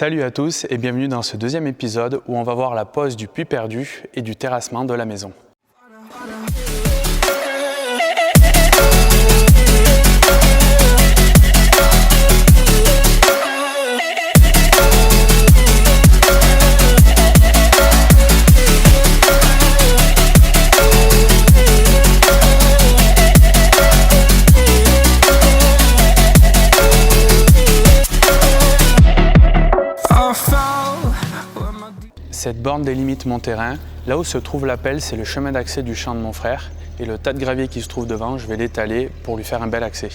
Salut à tous et bienvenue dans ce deuxième épisode où on va voir la pose du puits perdu et du terrassement de la maison. Cette borne délimite mon terrain. Là où se trouve la pelle, c'est le chemin d'accès du champ de mon frère. Et le tas de gravier qui se trouve devant, je vais l'étaler pour lui faire un bel accès.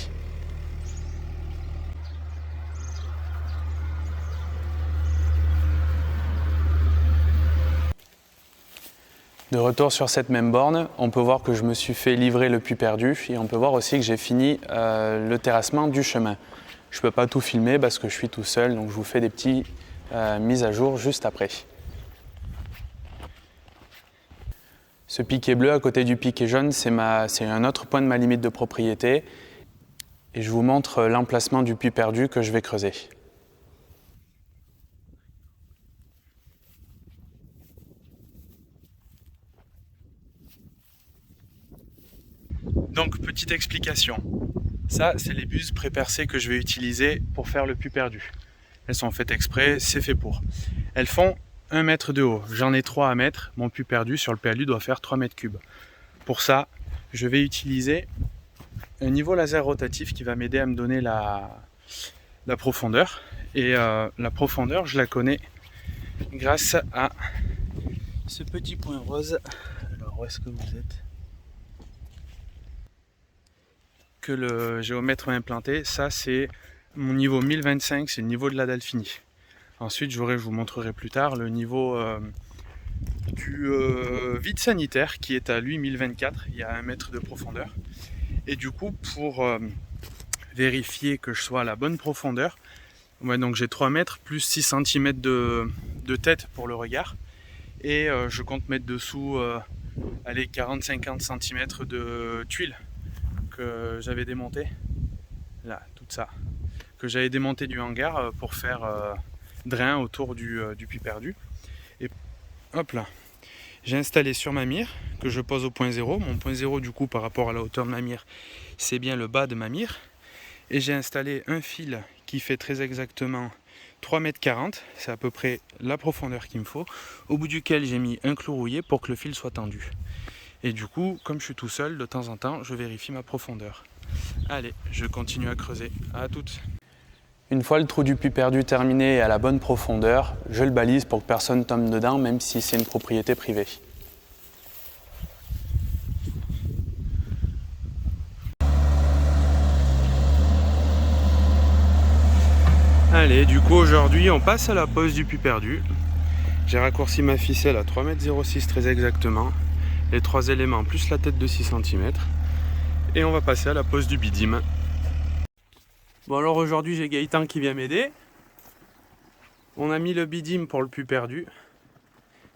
De retour sur cette même borne, on peut voir que je me suis fait livrer le puits perdu et on peut voir aussi que j'ai fini le terrassement du chemin. Je ne peux pas tout filmer parce que je suis tout seul, donc je vous fais des petites mises à jour juste après. Ce piquet bleu à côté du piquet jaune, c'est un autre point de ma limite de propriété. Et je vous montre l'emplacement du puits perdu que je vais creuser. Donc, petite explication. Ça, c'est les buses pré-percées que je vais utiliser pour faire le puits perdu. Elles sont faites exprès, c'est fait pour. Elles font 1 mètre de haut. J'en ai 3 à mettre. Mon puits perdu sur le PLU doit faire 3 mètres cubes. Pour ça, je vais utiliser un niveau laser rotatif qui va m'aider à me donner la profondeur. Et la profondeur, je la connais grâce à ce petit point rose. Alors, où est-ce que vous êtes ? Que le géomètre m'a implanté. Ça, c'est mon niveau 1025, c'est le niveau de la dalle finie. Ensuite, je vous montrerai plus tard le niveau du vide sanitaire qui est à lui 1024, il y a 1 mètre de profondeur. Et du coup, pour vérifier que je sois à la bonne profondeur, donc j'ai 3 mètres plus 6 cm de tête pour le regard. Et je compte mettre dessous 40-50 cm de tuiles que j'avais démontées. Là, tout ça. Que j'avais démonté du hangar pour faire drain autour du puits perdu. Et hop là, j'ai installé sur ma mire que je pose au point 0. Mon point 0 du coup par rapport à la hauteur de ma mire, c'est bien le bas de ma mire. Et j'ai installé un fil qui fait très exactement 3,40 m. C'est à peu près la profondeur qu'il me faut. Au bout duquel j'ai mis un clou rouillé pour que le fil soit tendu. Et du coup, comme je suis tout seul, de temps en temps, je vérifie ma profondeur. Allez, je continue à creuser. À toutes. Une fois le trou du puits perdu terminé et à la bonne profondeur, je le balise pour que personne tombe dedans, même si c'est une propriété privée. Allez, du coup aujourd'hui on passe à la pose du puits perdu. J'ai raccourci ma ficelle à 3,06 m très exactement, les 3 éléments plus la tête de 6 cm. Et on va passer à la pose du bidim. Bon alors aujourd'hui j'ai Gaëtan qui vient m'aider. On a mis le bidim pour le puits perdu,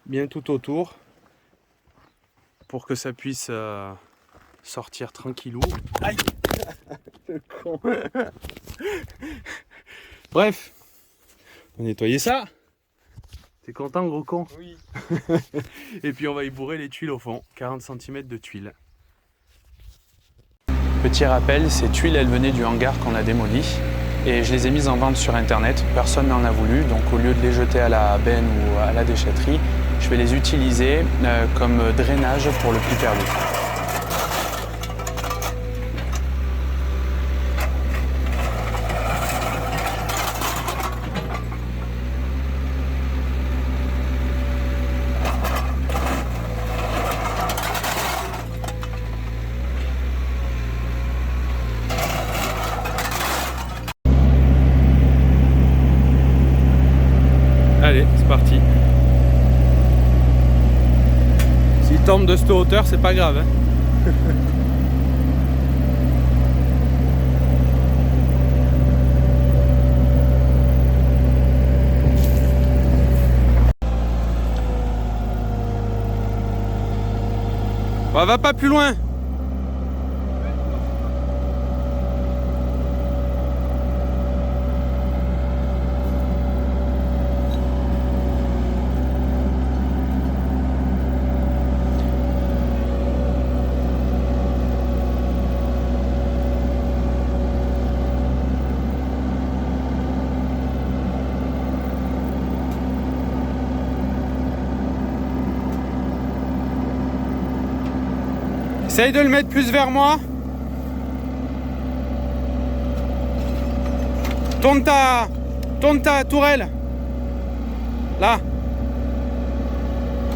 bien tout autour, pour que ça puisse sortir tranquillou. Aïe. Le con. Bref, on va nettoyer ça. T'es content gros con? Oui. Et puis on va y bourrer les tuiles au fond, 40 cm de tuiles. Petit rappel, ces tuiles, elles venaient du hangar qu'on a démoli et je les ai mises en vente sur internet. Personne n'en a voulu, donc au lieu de les jeter à la benne ou à la déchetterie, je vais les utiliser comme drainage pour le puits perdu. Allez, c'est parti. S'il tombe de cette hauteur, c'est pas grave. Hein. Bah, va pas plus loin. Essaye de le mettre plus vers moi. Tourne ta tourelle. Là.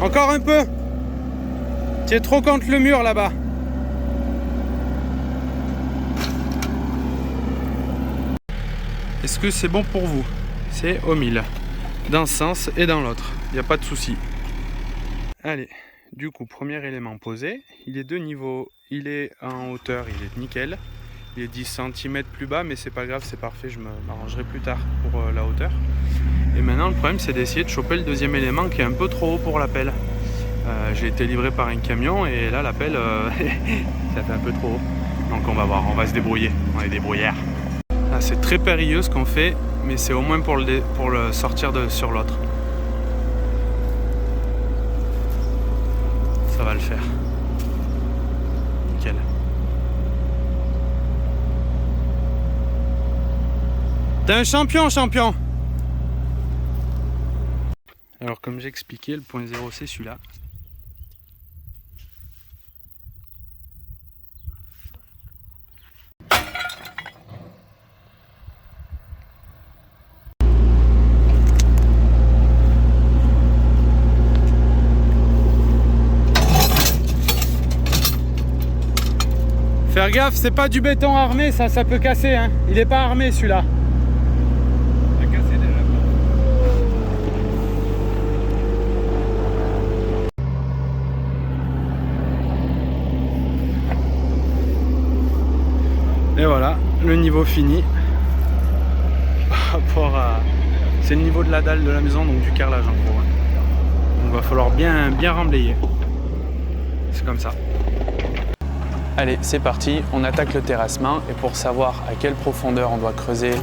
Encore un peu. Tu es trop contre le mur là-bas. Est-ce que c'est bon pour vous? C'est au 1000. Dans ce sens et dans l'autre. Il n'y a pas de souci. Allez. Du coup, premier élément posé. Il est de niveau. Il est en hauteur. Il est nickel. Il est 10 cm plus bas, mais c'est pas grave, c'est parfait, je m'arrangerai plus tard pour la hauteur. Et maintenant, le problème, c'est d'essayer de choper le deuxième élément qui est un peu trop haut pour la pelle. J'ai été livré par un camion et là, la pelle, ça fait un peu trop haut. Donc on va voir, on va se débrouiller, on est débrouillards. Là, c'est très périlleux ce qu'on fait, mais c'est au moins pour le sortir sur l'autre. Ça va le faire. Nickel. T'es un champion, champion! Alors comme j'ai expliqué, le point 0 c'est celui-là. Faire gaffe, c'est pas du béton armé, ça peut casser, hein. Il est pas armé celui-là. Et voilà, le niveau fini. Par rapport à... C'est le niveau de la dalle de la maison, donc du carrelage en gros. Donc il va falloir bien remblayer. C'est comme ça. Allez, c'est parti, on attaque le terrassement. Et pour savoir à quelle profondeur on doit creuser,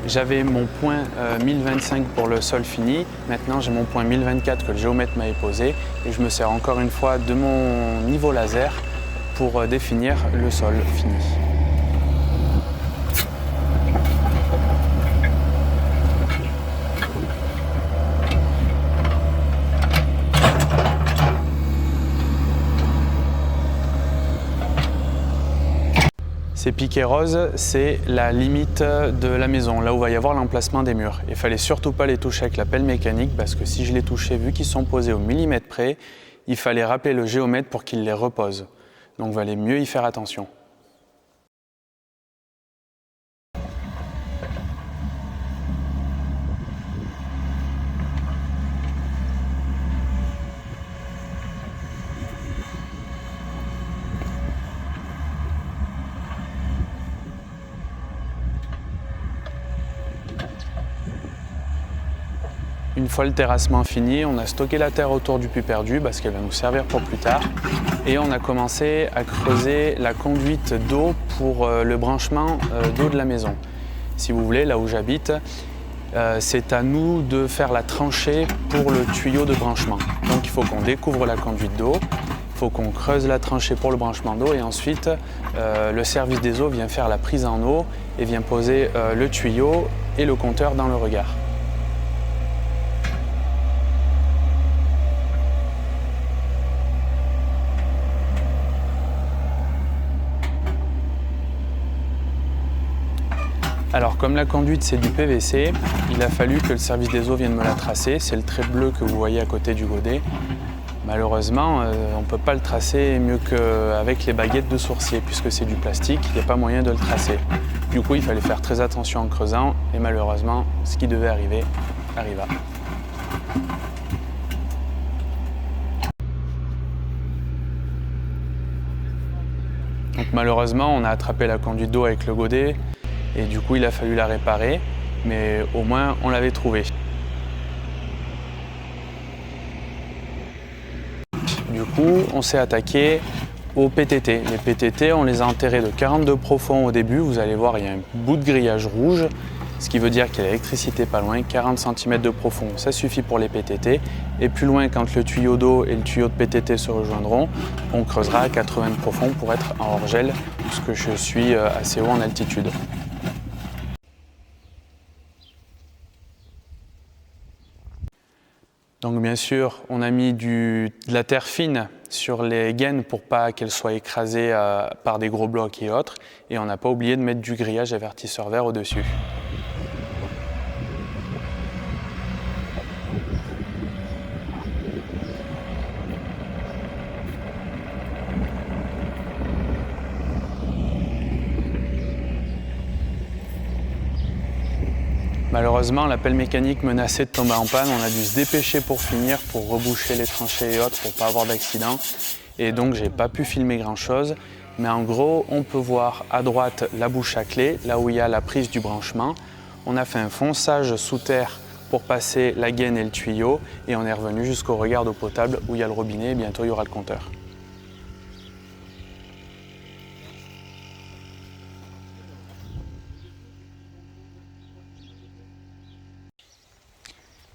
j'avais mon point 1025 pour le sol fini. Maintenant, j'ai mon point 1024 que le géomètre m'avait posé. Et je me sers encore une fois de mon niveau laser pour définir le sol fini. Ces piquets roses, c'est la limite de la maison, là où va y avoir l'emplacement des murs. Il ne fallait surtout pas les toucher avec la pelle mécanique parce que si je les touchais, vu qu'ils sont posés au millimètre près, il fallait rappeler le géomètre pour qu'il les repose. Donc il valait mieux y faire attention. Une fois le terrassement fini, on a stocké la terre autour du puits perdu parce qu'elle va nous servir pour plus tard. Et on a commencé à creuser la conduite d'eau pour le branchement d'eau de la maison. Si vous voulez, là où j'habite, c'est à nous de faire la tranchée pour le tuyau de branchement. Donc il faut qu'on découvre la conduite d'eau, il faut qu'on creuse la tranchée pour le branchement d'eau et ensuite le service des eaux vient faire la prise en eau et vient poser le tuyau et le compteur dans le regard. Alors comme la conduite c'est du PVC, il a fallu que le service des eaux vienne me la tracer. C'est le trait bleu que vous voyez à côté du godet. Malheureusement, on ne peut pas le tracer mieux qu'avec les baguettes de sourcier puisque c'est du plastique, il n'y a pas moyen de le tracer. Du coup, il fallait faire très attention en creusant et malheureusement, ce qui devait arriver, arriva. Donc malheureusement, on a attrapé la conduite d'eau avec le godet. Et du coup, il a fallu la réparer, mais au moins, on l'avait trouvée. Du coup, on s'est attaqué aux PTT. Les PTT, on les a enterrés de 42 profond au début. Vous allez voir, il y a un bout de grillage rouge, ce qui veut dire qu'il y a l'électricité pas loin, 40 cm de profond. Ça suffit pour les PTT. Et plus loin, quand le tuyau d'eau et le tuyau de PTT se rejoindront, on creusera à 80 de profond pour être en hors-gel, puisque je suis assez haut en altitude. Donc bien sûr, on a mis de la terre fine sur les gaines pour pas qu'elles soient écrasées par des gros blocs et autres. Et on n'a pas oublié de mettre du grillage avertisseur vert au-dessus. Malheureusement, la pelle mécanique menaçait de tomber en panne. On a dû se dépêcher pour finir, pour reboucher les tranchées et autres, pour ne pas avoir d'accident. Et donc, j'ai pas pu filmer grand-chose. Mais en gros, on peut voir à droite la bouche à clé, là où il y a la prise du branchement. On a fait un fonçage sous terre pour passer la gaine et le tuyau. Et on est revenu jusqu'au regard d'eau potable où il y a le robinet et bientôt il y aura le compteur.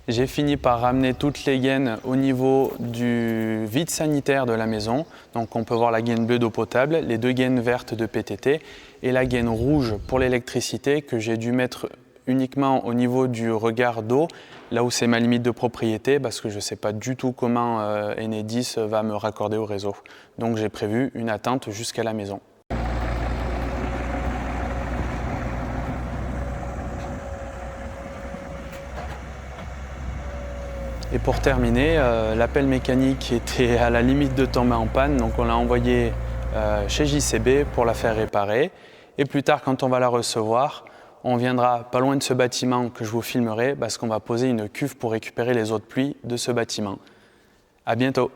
J'ai fini par ramener toutes les gaines au niveau du vide sanitaire de la maison. Donc on peut voir la gaine bleue d'eau potable, les 2 gaines vertes de PTT et la gaine rouge pour l'électricité que j'ai dû mettre uniquement au niveau du regard d'eau, là où c'est ma limite de propriété parce que je ne sais pas du tout comment Enedis va me raccorder au réseau. Donc j'ai prévu une attente jusqu'à la maison. Et pour terminer, la pelle mécanique était à la limite de tomber en panne, donc on l'a envoyée chez JCB pour la faire réparer. Et plus tard, quand on va la recevoir, on viendra pas loin de ce bâtiment que je vous filmerai parce qu'on va poser une cuve pour récupérer les eaux de pluie de ce bâtiment. À bientôt!